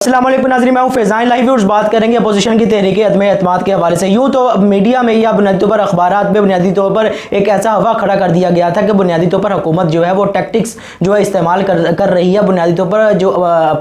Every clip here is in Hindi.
अस्सलाम वालेकुम नाज़रीन, मैं हूं फैज़ान। लाइव व्यूअर्स बात करेंगे अपोजिशन की तहरीक अदम एतमाद के हवाले से। यूँ तो मीडिया में या बुनियादी तौर पर अखबारात में बुनियादी तौर पर एक ऐसा हवा खड़ा कर दिया गया था कि बुनियादी तौर पर हुकूमत जो है वो टैक्टिक्स जो है इस्तेमाल कर रही है। बुनियादी तौर पर जो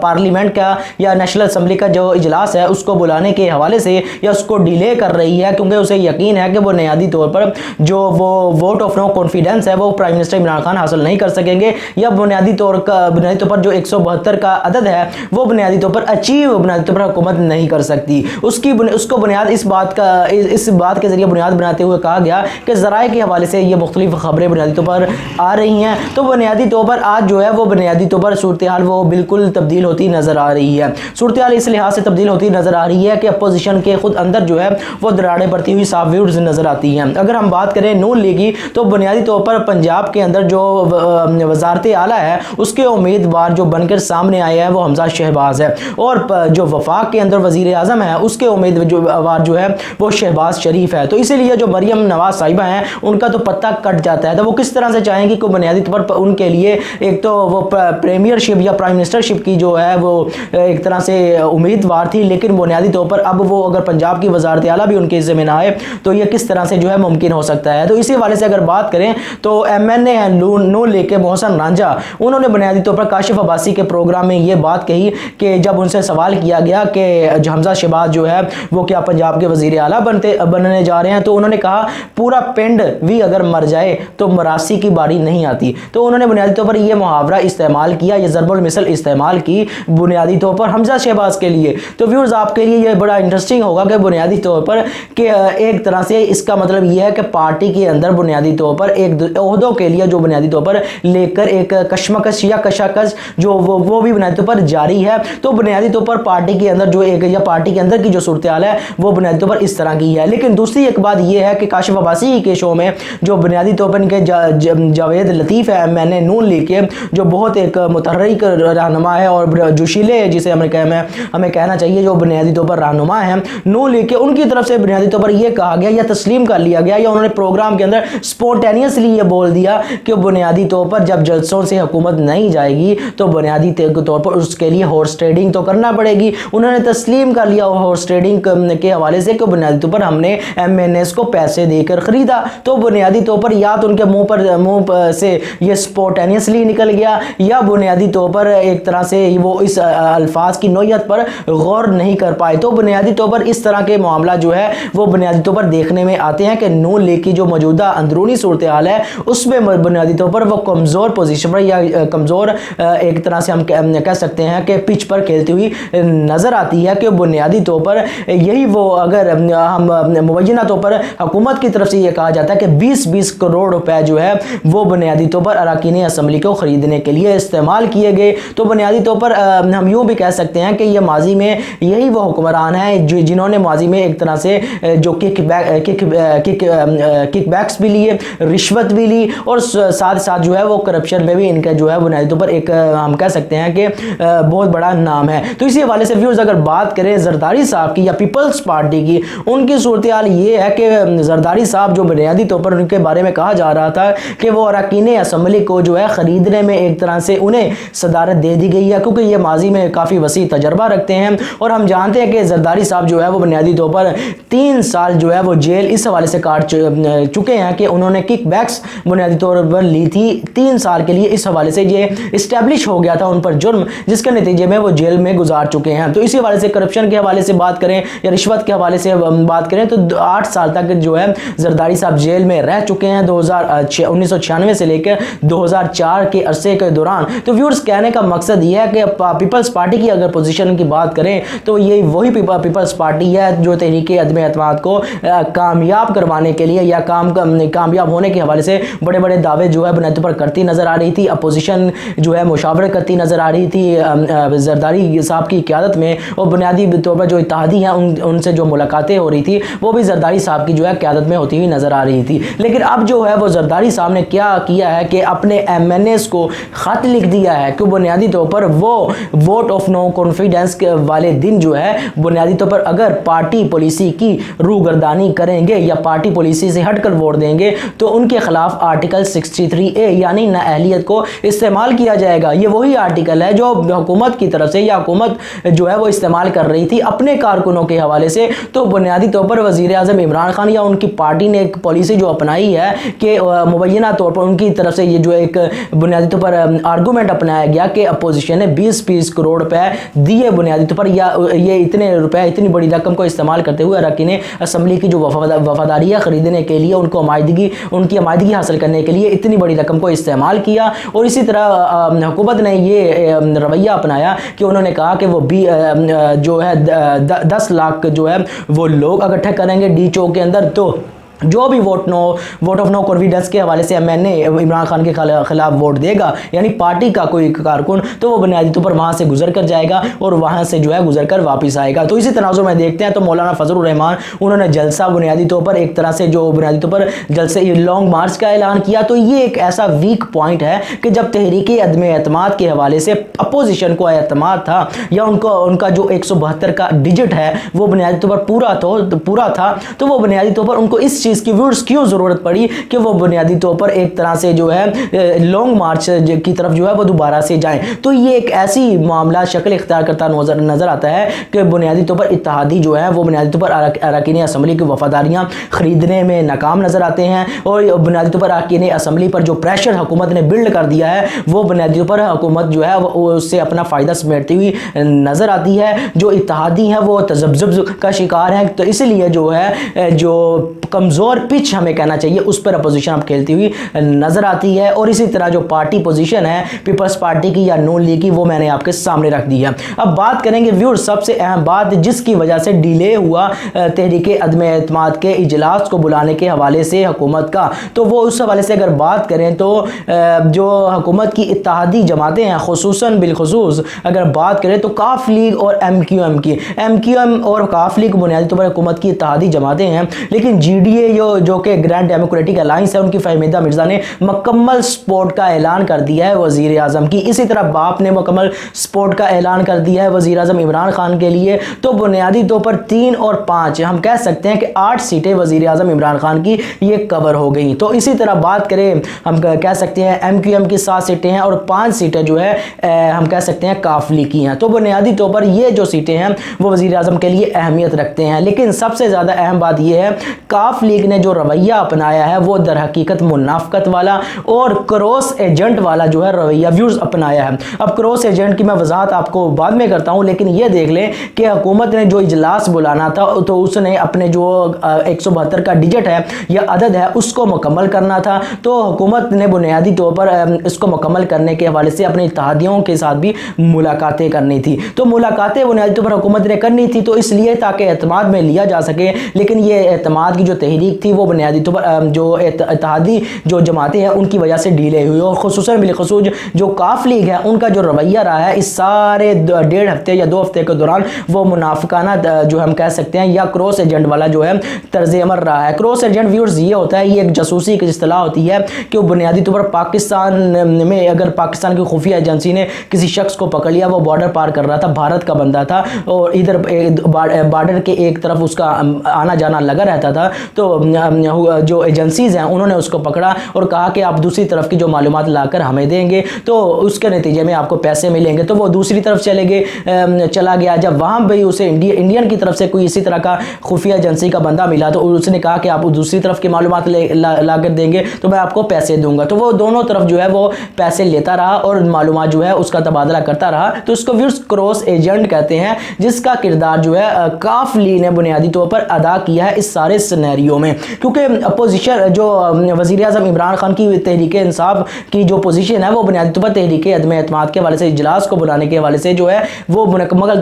पार्लियामेंट का या नेशनल असम्बली का जो इजलास है उसको बुलाने के हवाले से या उसको डिले कर रही है, क्योंकि उसे यकीन है कि बुनियादी तौर पर जो वो वोट ऑफ नो कॉन्फिडेंस है वो प्राइम मिनिस्टर इमरान खान हासिल नहीं कर सकेंगे, या बुनियादी तौर पर जो 172 का अदद है वो बुनियादी तौर पर अचीव बुनियादी तौर पर हुकूमत नहीं कर सकती। उसको बुनियाद इस बात के जरिए बुनियाद बनाते हुए कहा गया कि ज़राए के हवाले से ये मुख्तलिफ खबरें बुनियादी तौर पर आ रही हैं। तो बुनियादी तौर पर आज जो है वो बुनियादी तौर पर सूरत हाल वो बिल्कुल तब्दील होती नज़र आ रही है। सूरत हाल इस लिहाज से तब्दील होती नज़र आ रही है कि अपोजिशन के खुद अंदर जो है वो दरारें पड़ती हुई साफ व्यूज नज़र आती हैं। अगर हम बात करें नून लीग की, तो बुनियादी तौर पर पंजाब के अंदर जो वजारत आला है उसके उम्मीदवार जो बनकर सामने आए हैं वो हमजा शहबाज है, और जो वफाक के अंदर वजीर आज़म है उसके उम्मीदवार जो है वो शहबाज शरीफ है। तो इसीलिए जो मरियम नवाज साहिबा हैं उनका तो पत्ता कट जाता है। तो वो किस तरह से चाहेंगी कि बुनियादी तौर पर उनके लिए एक तो वो प्रीमियरशिप या प्राइम मिनिस्टरशिप की जो है वो एक तरह से उम्मीदवार थी, लेकिन बुनियादी तौर पर अब वो अगर पंजाब की वजारत आला भी उनके हिस्से में ना आए तो ये किस तरह से जो है मुमकिन हो सकता है। तो इसी हवाले से अगर बात करें तो MNA है नून लीग के मोहसन रांझा, उन्होंने बुनियादी तौर पर काशिफ अब्बासी के प्रोग्राम में ये बात कही कि जब उनसे सवाल किया गया कि हमजा शहबाज जो है वो क्या पंजाब के वजीर आला बनने जा रहे हैं, तो उन्होंने कहा पूरा पिंड भी अगर मर जाए तो मरासी की बारी नहीं आती। तो उन्होंने बुनियादी तौर पर यह मुहावरा इस्तेमाल किया, यह ज़रबुल मिसल इस्तेमाल की बुनियादी तौर पर हमजा शहबाज के लिए। तो व्यूअर्स आपके लिए यह बड़ा इंटरेस्टिंग होगा कि बुनियादी तौर पर कि एक तरह से इसका मतलब यह है कि पार्टी के अंदर बुनियादी तौर पर एक ओहदों के लिए जो बुनियादी तौर पर लेकर एक कशमकश या कशाकश जो वो भी बुनियादी तौर पर जारी है। तो बुनियादी तौर पर पार्टी के अंदर जो एक या पार्टी के अंदर की जो सूरत हाल है वो बुनियादी तौर पर इस तरह की है। लेकिन दूसरी एक बात यह है कि काशिफ अब्बासी के शो में जो बुनियादी तौर पर इनके जावेद लतीफ़ है मैंने नून लीग के, जो बहुत एक मुतहर्रिक रहनुमा है और जोशीले जिसे हमें कहना चाहिए जो बुनियादी तौर पर रहनुमा है नून लीग के, उनकी तरफ से बुनियादी तौर पर यह कहा गया या तस्लीम कर लिया गया या उन्होंने प्रोग्राम के अंदर स्पॉन्टेनियसली ये बोल दिया कि बुनियादी तौर पर जब जलसों से हुकूमत नहीं जाएगी तो बुनियादी तौर पर उसके लिए हॉर्स ट्रेडिंग तो करना पड़ेगी। उन्होंने तस्लीम कर लिया हॉर्स ट्रेडिंग के हवाले से कि बुनियादी तौर पर हमने MNAs को पैसे देकर खरीदा। तो बुनियादी तौर पर या तो उनके मुंह से ये स्पॉन्टेनियसली निकल गया या बुनियादी तौर पर एक तरह से वो इस अल्फाज की नौयत पर गौर नहीं कर पाए। तो बुनियादी तौर पर इस तरह के मामला जो है वो बुनियादी तौर पर देखने में आते हैं कि नून लीग की जो मौजूदा अंदरूनी सूरत हाल है उसमें बुनियादी तौर पर वो कमज़ोर पोजीशन पर या कमज़ोर एक तरह से हम कह सकते हैं कि पिच पर खेलती हुई नज़र आती है। कि बुनियादी तौर पर यही वो अगर हम मुबैना तौर पर हुकूमत की तरफ से ये कहा जाता है कि 20-20 करोड़ रुपए जो है वो बुनियादी तौर पर अरकान असम्बली को ख़रीदने के लिए इस्तेमाल किए गए। तो बुनियादी तौर पर हम यूँ भी कह सकते हैं कि ये माजी में यही वो हुक्मरान हैं जिन्होंने माजी में एक तरह से जो किकबैक्स भी लिए, रिश्वत भी ली और साथ साथ जो है वो करप्शन में भी इनका जो है बुनियादी तौर पर एक हम कह सकते हैं कि बहुत बड़ा नाम है। तो इसी हवाले से व्यूअर्स अगर बात करें जरदारी साहब की या पीपल्स पार्टी की, उनकी सूरत हाल ये है कि जरदारी साहब जो बुनियादी तौर पर उनके बारे में कहा जा रहा था कि वो अरकान असम्बली को जो है ख़रीदने में एक तरह से उन्हें सदारत दे दी गई है, क्योंकि ये माजी में काफ़ी वसी तजर्बा रखते हैं। और हम जानते हैं कि जरदारी साहब जो है वो बुनियादी तौर पर 3 साल जो है वो जेल इस हवाले से काट चुके हैं कि उन्होंने किकबैक्स बुनियादी तौर पर ली थी 3 साल के लिए। इस हवाले से ये इस्टेब्लिश हो गया था उन पर जुर्म, जिसके नतीजे में वो जेल में गुजार चुके हैं। तो इसी हवाले से करप्शन के हवाले से बात करें या रिश्वत के हवाले से बात करें तो 8 साल तक जो है जरदारी साहब जेल में रह चुके हैं 1996 से लेकर 2004 के अरसे के दौरान। तो व्यूअर्स कहने का मकसद यह है कि पीपल्स पार्टी की अगर पोजीशन की बात करें तो ये वही पीपल्स पार्टी है जो तहरीक अदम एतमाद को कामयाब करवाने के लिए या कामयाब होने के हवाले से बड़े बड़े दावे जो है बुनियादी पर करती नज़र आ रही थी। अपोजिशन जो है मुशावरत करती नज़र आ रही थी जरदारी साहब की क़यादत में, और बुनियादी तौर पर जो इत्तेहादी हैं उनसे जो मुलाकातें हो रही थी वो भी जरदारी साहब की जो है क़यादत में होती हुई नज़र आ रही थी। लेकिन अब जो है वो जरदारी साहब ने क्या किया है कि अपने MNAs को ख़त लिख दिया है कि बुनियादी तौर पर वो वोट ऑफ नो कॉन्फिडेंस के वाले दिन जो है बुनियादी तौर पर अगर पार्टी पॉलिसी की रूगर्दानी करेंगे या पार्टी पॉलिसी से हटकर वोट देंगे तो उनके खिलाफ आर्टिकल 63A यानी नाअहलियत को इस्तेमाल किया जाएगा। ये वही आर्टिकल है जो हुकूमत की तरफ से या हुकूमत जो है वो इस्तेमाल कर रही थी अपने कारकुनों के हवाले से। तो बुनियादी तौर पर वज़ीर आज़म इमरान खान या उनकी पार्टी ने एक पॉलिसी जो अपनाई है कि मुबैना तौर पर उनकी तरफ से ये जो एक बुनियादी तौर पर आर्गूमेंट अपनाया गया कि अपोजिशन ने 20-20 करोड़ रुपए दिए बुनियादी तौर पर, या ये इतने रुपए इतनी बड़ी रकम को इस्तेमाल करते हुए अरकान असम्बली की जो वफादारी है ख़रीदने के लिए, उनको उनकी अमायदगी हासिल करने के लिए इतनी बड़ी रकम को इस्तेमाल किया। और इसी तरह हुकूमत ने ये रवैया अपनाया कि उन्होंने कहा कि वो भी जो है 10 लाख जो है वो लोग इकट्ठे करेंगे डी चौक के अंदर, तो जो भी वोट ऑफ नो कॉन्फिडेंस के हवाले से एमएनए इमरान खान के खिलाफ वोट देगा, यानी पार्टी का कोई कारकुन, तो वो बुनियादी तौर पर वहाँ से गुजर कर जाएगा और वहाँ से जो है गुजर कर वापस आएगा। तो इसी तनाज़ुर में देखते हैं तो मौलाना फजलुर रहमान उन्होंने जलसा बुनियादी तौर पर एक तरह से जो बुनियादी तौर पर जलसे लॉन्ग मार्च का ऐलान किया। तो ये एक ऐसा वीक पॉइंट है कि जब तहरीक अदम एतमाद के हवाले से अपोजिशन को एतमाद था या उनका जो 172 का डिजिट है वो बुनियादी तौर पर पूरा था, तो वो बुनियादी तौर पर उनको इस चीज़ की व्यूअर्स क्यों ज़रूरत पड़ी कि वो बुनियादी तौर पर एक तरह से जो है लॉन्ग मार्च की तरफ जो है वो दोबारा से जाएं। तो ये एक ऐसी मामला शक्ल इख्तियार करता नज़र आता है कि बुनियादी तौर पर इत्तेहादी जो है वो बुनियादी तौर पर अरकान असम्बली की वफादारियाँ ख़रीदने में नाकाम नज़र आते हैं और बुनियादी तौर पर अरकान असम्बली पर जो प्रेशर हुकूमत ने बिल्ड कर दिया है वो बुनियादी तौर पर हुकूमत जो है उससे अपना फ़ायदा समेटती हुई नज़र आती है। जो इत्तेहादी हैं वो तज़ब्ज़ुब का शिकार है, तो इसलिए जो है जो कमज़ोर पिच हमें कहना चाहिए उस पर अपोजिशन अब खेलती हुई नज़र आती है। और इसी तरह जो पार्टी पोजीशन है पीपल्स पार्टी की या नून लीग की वो मैंने आपके सामने रख दी है। अब बात करेंगे व्यूअर्स सबसे अहम बात जिसकी वजह से डिले हुआ तहरीक अदम एतमाद के इजलास को बुलाने के हवाले से हुकूमत का, तो वो उस हवाले से अगर बात करें तो जो हुकूमत की इत्तेहादी जमातें हैं खुसूसन बिलखुसूस अगर बात करें तो काफ लीग और एमक्यूएम और काफ लीग बुनियादी तौर पर हुकूमत की इत्तेहादी जमातें हैं, लेकिन जीडीए जो कि ग्रैंड डेमोक्रेटिक अलायंस है उनकी फहमीदा मिर्जा ने मुकम्मल सपोर्ट का ऐलान कर दिया है वज़ीर आज़म की। इसी तरह बाप ने मुकम्मल सपोर्ट का ऐलान कर दिया है वज़ीर आज़म इमरान खान के लिए। तो बुनियादी तौर पर 3 और 5 हम कह सकते हैं कि 8 सीटें वज़ीर आज़म इमरान खान की ये कवर हो गई। तो इसी तरह बात करें हम कह सकते हैं एमक्यूएम की 7 सीटें हैं और 5 सीटें जो है हम कह सकते हैं काफ लीग की हैं। तो बुनियादी तौर पर ये जो सीटें हैं वो वज़ीर आज़म के लिए अहमियत रखते हैं, लेकिन सबसे ज़्यादा अहम बात यह है काफ लीग ने जो रवैया अपनाया है वो दर हकीकत मुनाफकत वाला और क्रॉस एजेंट वाला जो है रवैया व्यूज़ अपनाया है। अब क्रॉस एजेंट की मैं वजाहत आपको बाद में करता हूँ, लेकिन ये देख लें कि हुकूमत ने जो इजलास बुलाना था तो उसने अपने जो 172 का डिजिट है या अदद है उसको मुकम्मल करना था। तो हुकूमत ने बुनियादी तौर पर इसको मुकम्मल करने के हवाले से अपने इत्तेहादियों के साथ भी मुलाकातें करनी थी। तो मुलाकातें बुनियादी तौर पर हुकूमत ने करनी थी तो इसलिए ताकि एतमाद में लिया जा सके, लेकिन ये एतमाद की जो तहरीक थी वो बुनियादी तौर पर जो इत्तेहादी जो जमातें हैं उनकी वजह से डीले हुई और खुसूसन बिलखुसूस जो काफ लीग है उनका जो रवैया रहा है इस सारे 1.5 हफ्ते या 2 हफ्ते के दौरान वो मुनाफिकाना जो हम कह सकते हैं या क्रॉस एजेंट वाला जो है तर्ज अमल रहा है। क्रॉस एजेंट व्यूअर्स ये होता है, ये एक जासूसी की इस्तिलाह होती है कि वो बुनियादी तौर पर पाकिस्तान में अगर पाकिस्तान की खुफिया एजेंसी ने किसी शख्स को पकड़ लिया, वो बॉर्डर पार कर रहा था, भारत का बंदा था और इधर बॉर्डर के एक तरफ उसका आना जाना लगा रहता था, तो जो एजेंसीज़ हैं उन्होंने उसको पकड़ा और कहा कि आप दूसरी तरफ की जो मालूमात लाकर हमें देंगे तो उसके नतीजे में आपको पैसे मिलेंगे। तो वो दूसरी तरफ चला गया। जब वहाँ भी उसे इंडियन की तरफ से कोई इसी तरह का खुफिया एजेंसी का बंदा मिला तो उसने कहा कि आप दूसरी तरफ की मालूमात ला कर देंगे तो मैं आपको पैसे दूंगा। तो वो दोनों तरफ जो है वो पैसे लेता रहा और मालूमात जो है उसका तबादला करता रहा। तो इसको व्यूअर्स क्रॉस एजेंट कहते हैं, जिसका किरदार जो है काफ लीग ने बुनियादी तौर पर अदा किया है इस सारे सिनेरियो में, क्योंकि अपोजिशन जो वज़ीर आज़म इमरान खान की तहरीक इंसाफ की जो पोजीशन है वो बुनियादी तौर पर तहरीक अदम एतमाद के हवाले से इजलास को बुलाने के हवाले से जो है वो मुकम्मल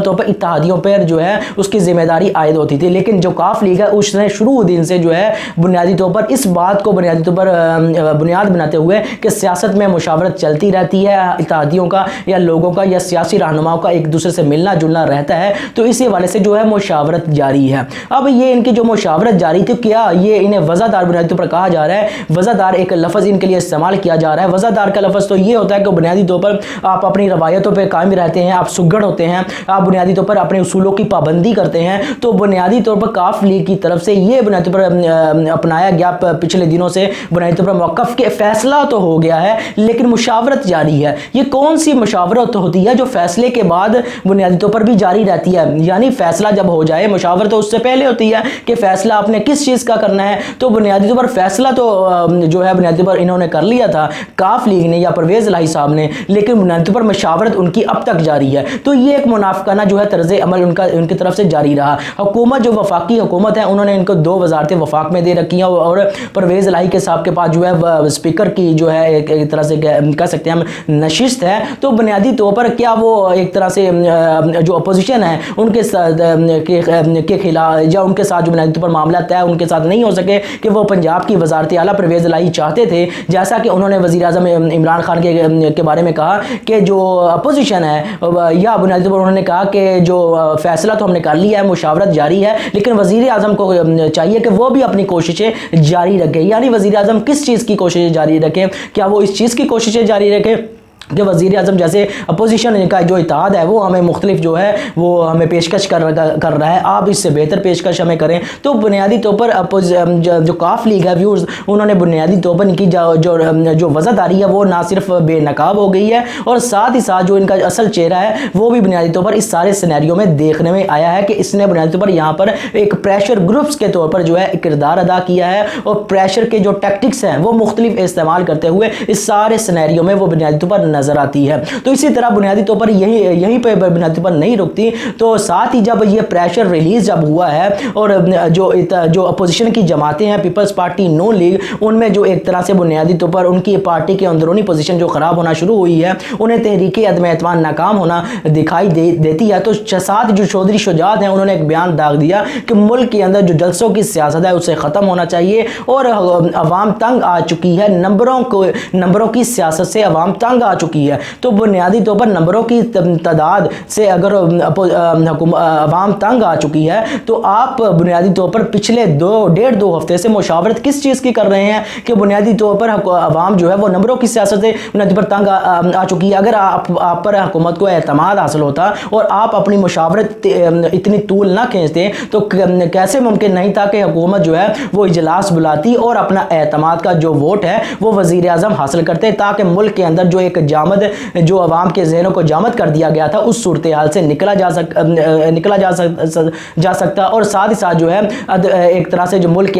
तौर पर इत्तेहादियों पर जो है उसकी जिम्मेदारी आयद होती थी। लेकिन जो काफ लीग है उसने शुरू दिन से जो है बुनियादी तौर पर इस बात को बुनियादी तौर पर बुनियाद बनाते हुए कि सियासत में मुशावरत चलती रहती है, इत्तेहादियों का या लोगों का या सियासी रहनुमाओं का एक दूसरे से मिलना जुलना रहता है, तो इसी हवाले से जो है मुशावरत जारी है। अब ये इनकी जो मुशावरत जारी थी। क्या ये इन्हें वज़ादार बुनियादी तौर पर कहा जा रहा है? वज़ादार एक लफ्ज़ इनके लिए इस्तेमाल किया जा रहा है। वज़ादार का लफ्ज़ तो ये होता है कि बुनियादी तौर पर आप अपनी रवायतों पर कायम रहते हैं, आप सुघड़ होते हैं, आप बुनियादी तौर पर अपने उसूलों की पाबंदी करते हैं। तो बुनियादी तौर पर काफ लीग की तरफ से ये बुनियादी तौर पर अपनाया गया पिछले दिनों से बुनियादी तौर पर मौक़िफ़ के फैसला तो हो गया है, लेकिन मुशावरत जारी है। ये कौन सी मुशावरत होती है जो फैसले के बाद बुनियादी तौर पर भी जारी रहती है? यानी फैसला जब हो जाए, मुशावरत तो उससे पहले होती है कि फैसला आपने किस चीज़ का करना है। तो बुनियादी तौर पर फैसला तो जो है बुनियादी तौर पर इन्होंने कर लिया था काफ लीग ने या परवेज़ इलाही साहब ने, लेकिन बुनियादी तौर पर मुशावरत उनकी अब तक जारी है। तो ये एक मुनाफिकाना जो है तर्ज़ अमल उनकी तरफ से जारी रहा। हुकूमत जो वफाकी हुकूमत है, उन्होंने इनको 2 वज़ारतें वफाक में दे रखी हैं और परवेज़ इलाही के साहब के पास जो है स्पीकर की जो है एक तरह से कह सकते हैं हम नशिस्त है। तो बुनियादी तौर पर क्या वो एक तरह से जो अपोजिशन है उनके के खिलाफ या उनके साथ जो बुनियादी तौर पर मामला तय उनके साथ नहीं हो सके कि वो पंजाब की वज़ारत आला परवेज़ इलाही चाहते थे, जैसा कि उन्होंने वज़ीर आज़म इमरान खान के बारे में कहा कि जो अपोजिशन है, या बुनियादी तौर पर उन्होंने कहा कि जो फैसला तो हमने कर लिया है, मुशावरत जारी है, लेकिन वज़ीर आज़म को चाहिए कि वो भी अपनी कोशिशें जारी रखें। यानी वज़ीर आज़म किस चीज़ की कोशिशें जारी रखें? क्या वो इस चीज़ की कोशिशें जारी रखें कि वज़ीर आज़म जैसे अपोजिशन का जो इत्तेहाद है वो हमें मुख्तलिफ जो है वो हमें पेशकश कर रहा है, आप इससे बेहतर पेशकश हमें करें। तो बुनियादी तौर पर जो काफ लीग है व्यूज़, उन्होंने बुनियादी तौर पर इनकी जो वज़ादारी है वो ना सिर्फ बेनकाब हो गई है, और साथ ही साथ जो इनका असल चेहरा है वो भी बुनियादी तौर पर इस सारे सिनेरियो में देखने में आया है कि इसने बुनियादी तौर पर यहाँ पर एक प्रेशर ग्रुप्स के तौर पर जो है किरदार अदा किया है, और प्रेशर के जो टैक्टिक्स हैं वो मुख्तलिफ इस्तेमाल करते हुए इस सारे सिनेरियो में वो बुनियादी तौर पर नजर आती है। तो इसी तरह बुनियादी तौर पर यहीं पे बुनियादी तौर पर नहीं रुकती। तो साथ ही जब ये प्रेशर रिलीज जब हुआ है और जो अपोजिशन की जमातें हैं, पीपल्स पार्टी, नून लीग, उनमें जो एक तरह से बुनियादी तौर पर उनकी पार्टी की अंदरूनी पोजीशन जो खराब होना शुरू हुई है, उन्हें तहरीक अदम एतमाद नाकाम होना दिखाई देती है। तो साथ जो चौधरी शुजात हैं उन्होंने एक बयान दाग दिया कि मुल्क के अंदर जो जलसों की सियासत है उसे ख़त्म होना चाहिए, और अवाम तंग आ चुकी है, नंबरों की सियासत से अवाम तंग आ चुकी है। तो बुनियादी तौर पर नंबरों की तादाद से अगर अवाम तंग आ चुकी है, तो आप बुनियादी तौर पर पिछले 1.5-2 हफ्ते से मुशावरत किस चीज़ की कर रहे हैं कि बुनियादी तौर पर अवाम जो है वो नंबरों की सियासत से बुनियादी पर तंग आ चुकी है। अगर आप पर हुकूमत को एतमाद हासिल होता और आप अपनी मुशावरत इतनी तूल ना खींचते, तो कैसे मुमकिन नहीं था कि हुकूमत जो है वो इजलास बुलाती और अपना एतमाद का जो वोट है वो वज़ीर आज़म हासिल करते, ताकि मुल्क के अंदर जो एक जामद जो अवाम के जहनों को जामद कर दिया गया था उस सूरत हाल से निकला जा सकता, और साथ ही साथ जो है एक तरह से जो मुल्क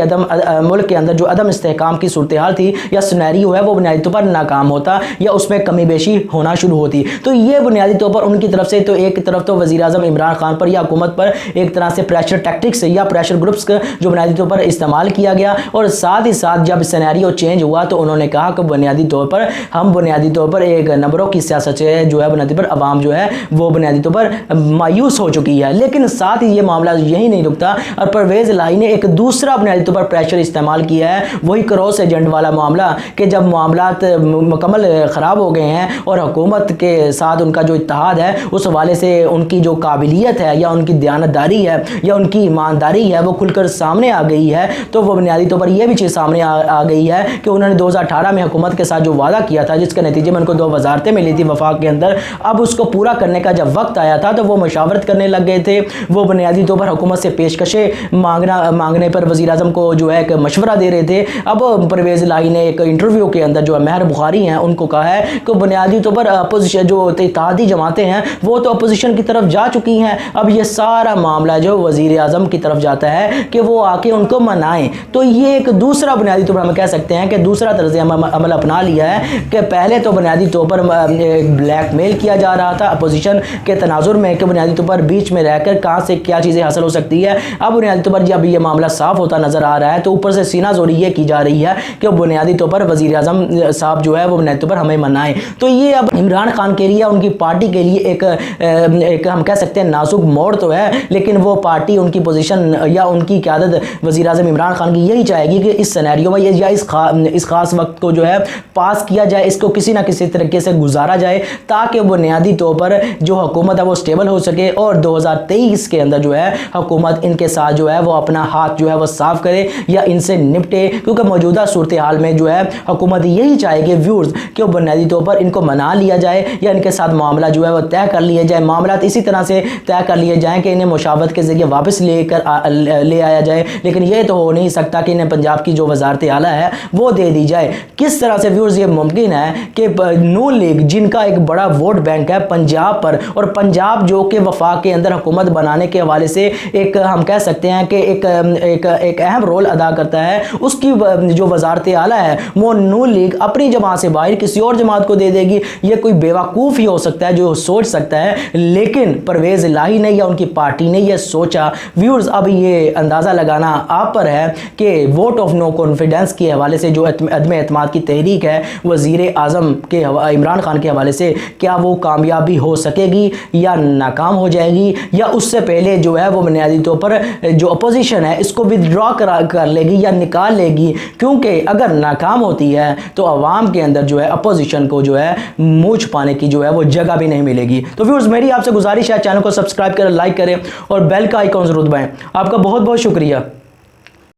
के अंदर जो अदम इस्तेहकाम की सूरत हाल थी या सिनेरियो है वो बुनियादी तौर पर नाकाम होता या उसमें कमी बेशी होना शुरू होती। तो ये बुनियादी तौर पर उनकी तरफ से तो एक तरफ तो वज़ीर आज़म इमरान खान पर या हुकूमत पर एक तरह से प्रेशर टैक्टिक्स या प्रेशर ग्रुप्स का जो बुनियादी तौर पर इस्तेमाल किया गया, और साथ ही साथ जब सिनेरियो चेंज हुआ तो उन्होंने कहा कि बुनियादी तौर पर हम बुनियादी तौर पर एक नंबरों की सियासत से जो है बुनियादी पर अवाम जो है वो बुनियादी तौर पर मायूस हो चुकी है। लेकिन साथ ही ये मामला यही नहीं रुकता, और परवेज़ इलाही ने एक दूसरा बुनियादी तौर पर प्रेशर इस्तेमाल किया है, वही क्रॉस एजेंट वाला मामला, कि जब मामलात मुकम्मल ख़राब हो गए हैं और हुकूमत के साथ उनका जो इत्तेहाद है उस हवाले से उनकी जो काबिलियत है या उनकी दयानतदारी है या उनकी ईमानदारी है वो खुलकर सामने आ गई है, तो वो बुनियादी तौर पर यह भी चीज़ सामने आ गई है कि उन्होंने 2018 में हुकूमत के साथ जो वादा किया था, जिसके नतीजे में उनको 2 वज़ारतें मिली थी वफाक के अंदर, अब उसको पूरा करने का जब वक्त आया था तो वो मशावरत करने लग गए थे। वो बुनियादी तौर पर हुकूमत से पेशकशें मांगने पर वज़ीर आज़म को जो है एक मशवरा दे रहे थे। अब परवेज़ इलाही ने एक इंटरव्यू के अंदर जो है महर बुखारी हैं उनको कहा है कि बुनियादी तौर पर अपोजिशन जो इत्तेहादी जमातें हैं वो तो अपोजिशन की तरफ जा चुकी हैं, अब ये सारा मामला जो वज़ीर आज़म की तरफ जाता है कि वो आके उनको मनाएं। तो ये एक दूसरा बुनियादी तौर पर हम कह सकते हैं कि दूसरा तर्ज़ अमल अपना लिया है कि पहले तो बुनियादी तौर पर ब्लैकमेल किया जा रहा था अपोजिशन के तनाजुर में कि बुनियादी तौर पर बीच में रहकर कहाँ से क्या चीज़ें हासिल हो सकती है। अब बुनियादी तौर पर जब ये मामला साफ होता नज़र आ रहा है तो ऊपर से सीना जोरी ये की जा रही है कि बुनियादी तौर पर वज़ीर आज़म साहब जो है वो बुनियादी तौर पर हमें मनाएं। तो ये अब इमरान खान के लिए, उनकी पार्टी के लिए एक हम कह सकते हैं नाजुक मोड़ तो है, लेकिन वो पार्टी, उनकी पोजीशन या उनकी क़यादत वज़ीर आज़म इमरान खान की यही चाहेगी कि इस सिनेरियो में या इस ख़ास वक्त को जो है पास किया जाए, इसको किसी ना किसी तरह तरीके से गुजारा जाए ताकि बुनियादी तौर पर जो हुकूमत है वो स्टेबल हो सके और 2023 के अंदर जो है हुकूमत इनके साथ जो है वो अपना हाथ जो है वो साफ करे या इनसे निपटे, क्योंकि मौजूदा सूरत हाल में जो है हुकूमत यही चाहेगी व्यूअर्स कि बुनियादी तौर पर इनको मना लिया जाए या इनके साथ मामला जो है वो तय कर लिया जाए, मामला इसी तरह से तय कर लिए जाएँ कि इन्हें मुशावरत के जरिए वापस ले आया जाए। लेकिन यह तो हो नहीं सकता कि इन्हें पंजाब की जो वजारत आला है वो दे दी जाए। किस तरह से व्यूअर्स ये मुमकिन है कि नून लीग जिनका एक बड़ा वोट बैंक है पंजाब पर, और पंजाब जो कि वफाक के अंदर हुकूमत बनाने के हवाले से एक हम कह सकते हैं कि एक अहम रोल अदा करता है, उसकी जो वजारत आला है वो नून लीग अपनी जमात से बाहर किसी और जमात को दे देगी। ये कोई बेवकूफ़ ही हो सकता है जो सोच सकता है, लेकिन परवेज़ इलाही ने या उनकी पार्टी ने यह सोचा। व्यूअर्स अब ये अंदाज़ा लगाना आप पर है कि वोट ऑफ नो कॉन्फिडेंस के हवाले से जो अदम एतमाद की तहरीक है वज़ीर आज़म के इमरान खान के हवाले से, क्या वो कामयाबी हो सकेगी या नाकाम हो जाएगी, या उससे पहले जो है वो बुनियादी तौर पर जो अपोजिशन है इसको विदड्रॉ कर लेगी या निकाल लेगी। क्योंकि अगर नाकाम होती है तो आवाम के अंदर जो है अपोजिशन को जो है मुँह छुपाने की जो है वो जगह भी नहीं मिलेगी। तो व्यूअर्स मेरी आपसे गुजारिश है चैनल को सब्सक्राइब करें, लाइक करें और बेल का आइकॉन जरूर दबाएं। आपका बहुत बहुत शुक्रिया।